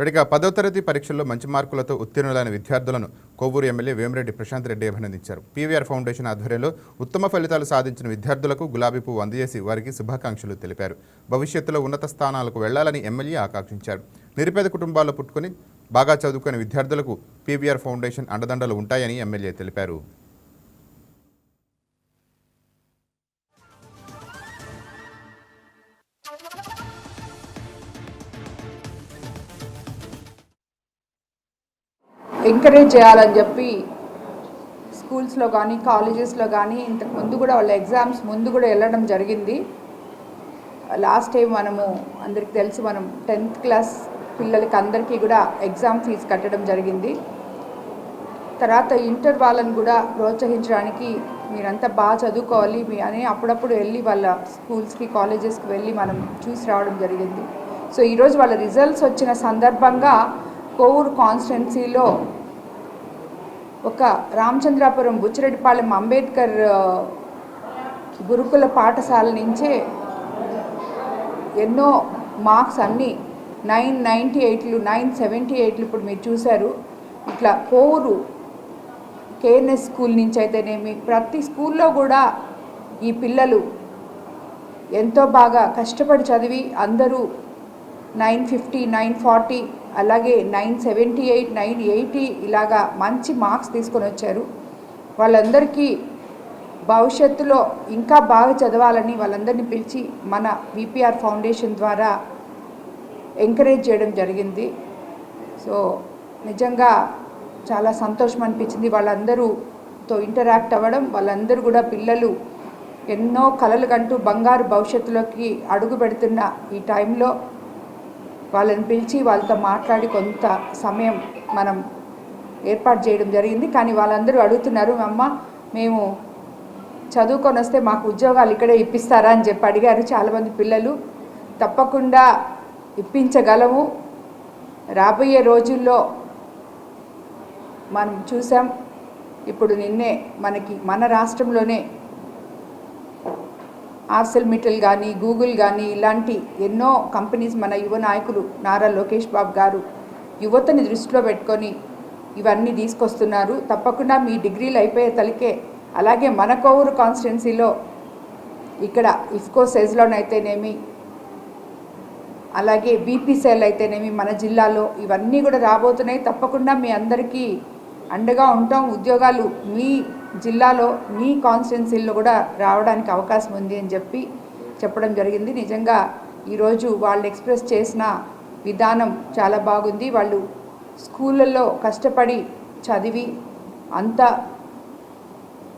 ఇక 10వ తరగతి పరీక్షల్లో మంచి మార్కులతో ఉత్తీర్ణులైన విద్యార్థులను కొవ్వూరు ఎమ్మెల్యే వేమిరెడ్డి ప్రశాంత్ రెడ్డి అభినందించారు. పీవీఆర్ ఫౌండేషన్ ఆధ్వర్యంలో ఉత్తమ ఫలితాలు సాధించిన విద్యార్థులకు గులాబీ పువ్వు అందజేసి వారికి శుభాకాంక్షలు తెలిపారు. భవిష్యత్తులో ఉన్నత స్థానాలకు వెళ్లాలని ఎమ్మెల్యే ఆకాంక్షించారు. నిరుపేద కుటుంబాల్లో పుట్టుకొని బాగా చదువుకునే విద్యార్థులకు పీవీఆర్ ఫౌండేషన్ అండదండలు ఉంటాయని ఎమ్మెల్యే తెలిపారు. ఎంకరేజ్ చేయాలని చెప్పి స్కూల్స్లో కానీ కాలేజెస్లో కానీ ఇంతకు ముందు కూడా వాళ్ళ ఎగ్జామ్స్ ముందు కూడా వెళ్ళడం జరిగింది. లాస్ట్ టైం మనము అందరికి తెలుసు, మనం 10th క్లాస్ పిల్లలకి అందరికీ కూడా ఎగ్జామ్ ఫీజు కట్టడం జరిగింది. తర్వాత ఇంటర్ వాళ్ళని కూడా ప్రోత్సహించడానికి మీరంతా బాగా చదువుకోవాలి అని అప్పుడప్పుడు వెళ్ళి వాళ్ళ స్కూల్స్కి కాలేజెస్కి వెళ్ళి మనం చూసి రావడం జరిగింది. సో ఈరోజు వాళ్ళ రిజల్ట్స్ వచ్చిన సందర్భంగా కొవ్వూరు కాన్స్టిట్యున్సీలో ఒక రామచంద్రాపురం బుచ్చిరెడ్డిపాలెం అంబేద్కర్ గురుకుల పాఠశాల నుంచే ఎన్నో మార్క్స్ అన్నీ 998లు 978లు ఇప్పుడు మీరు చూశారు. ఇట్లా కొవ్వూరు కేఎన్ఎస్ స్కూల్ నుంచి అయితేనేమి ప్రతి స్కూల్లో కూడా ఈ పిల్లలు ఎంతో బాగా కష్టపడి చదివి అందరూ 950 940 అలాగే 978 980 ఇలాగా మంచి మార్క్స్ తీసుకొని వచ్చారు. వాళ్ళందరికీ భవిష్యత్తులో ఇంకా బాగా చదవాలని వాళ్ళందరినీ పిలిచి మన విపిఆర్ ఫౌండేషన్ ద్వారా ఎంకరేజ్ చేయడం జరిగింది. సో నిజంగా చాలా సంతోషం అనిపించింది. వాళ్ళందరూతో ఇంటరాక్ట్ అవ్వడం, వాళ్ళందరూ కూడా పిల్లలు ఎన్నో కలలు కంటూ బంగారు భవిష్యత్తులోకి అడుగు పెడుతున్న ఈ టైంలో వాళ్ళని పిలిచి వాళ్ళతో మాట్లాడి కొంత సమయం మనం ఏర్పాటు చేయడం జరిగింది. కానీ వాళ్ళందరూ అడుగుతున్నారు, అమ్మ మేము చదువుకొని వస్తే మాకు ఉద్యోగాలు ఇక్కడే ఇప్పిస్తారా అని చెప్పి అడిగారు చాలామంది పిల్లలు. తప్పకుండా ఇప్పించగలము. రాబోయే రోజుల్లో మనం చూసాం, ఇప్పుడు నిన్నే మన రాష్ట్రంలోనే ఆర్సెల్మిటల్ కానీ గూగుల్ కానీ ఇలాంటి ఎన్నో కంపెనీస్ మన యువ నాయకులు నారా లోకేష్ బాబు గారు యువతని దృష్టిలో పెట్టుకొని ఇవన్నీ తీసుకొస్తున్నారు. తప్పకుండా మీ డిగ్రీలు అయిపోయే తలికే అలాగే మన కొవ్వూరు కాన్స్టిట్యున్సీలో ఇక్కడ ఇఫ్కో సెజ్లోనైతేనేమి అలాగే బీపీసీఎల్ అయితేనేమి మన జిల్లాలో ఇవన్నీ కూడా రాబోతున్నాయి. తప్పకుండా మీ అందరికీ అండగా ఉంటాం. ఉద్యోగాలు మీ జిల్లాలో మీ కాన్స్టిట్యున్సీల్లో కూడా రావడానికి అవకాశం ఉంది అని చెప్పడం జరిగింది. నిజంగా ఈరోజు వాళ్ళు ఎక్స్ప్రెస్ చేసిన విధానం చాలా బాగుంది. వాళ్ళు స్కూళ్ళల్లో కష్టపడి చదివి అంత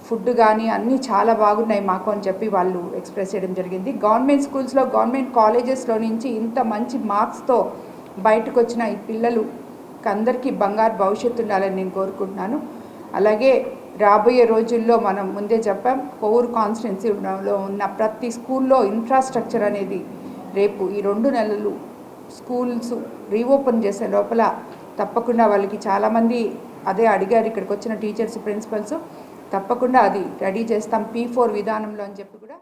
ఫుడ్ కానీ అన్నీ చాలా బాగున్నాయి మాకు అని చెప్పి వాళ్ళు ఎక్స్ప్రెస్ చేయడం జరిగింది. గవర్నమెంట్ స్కూల్స్లో గవర్నమెంట్ కాలేజెస్లో నుంచి ఇంత మంచి మార్క్స్తో బయటకు వచ్చిన ఈ పిల్లలు అందరికీ బంగారు భవిష్యత్తు ఉండాలని నేను కోరుకుంటున్నాను. అలాగే రాబోయే రోజుల్లో మనం ముందే చెప్పాం, కొవ్వూరు కాన్స్టిట్యున్సీలో ఉన్న ప్రతి స్కూల్లో ఇన్ఫ్రాస్ట్రక్చర్ అనేది రేపు ఈ 2 నెలలు స్కూల్స్ రీఓపెన్ చేసే లోపల తప్పకుండా వాళ్ళకి చాలామంది అదే అడిగారు ఇక్కడికి వచ్చిన టీచర్స్ ప్రిన్సిపల్స్. తప్పకుండా అది రెడీ చేస్తాం P4 విధానంలో అని చెప్పి కూడా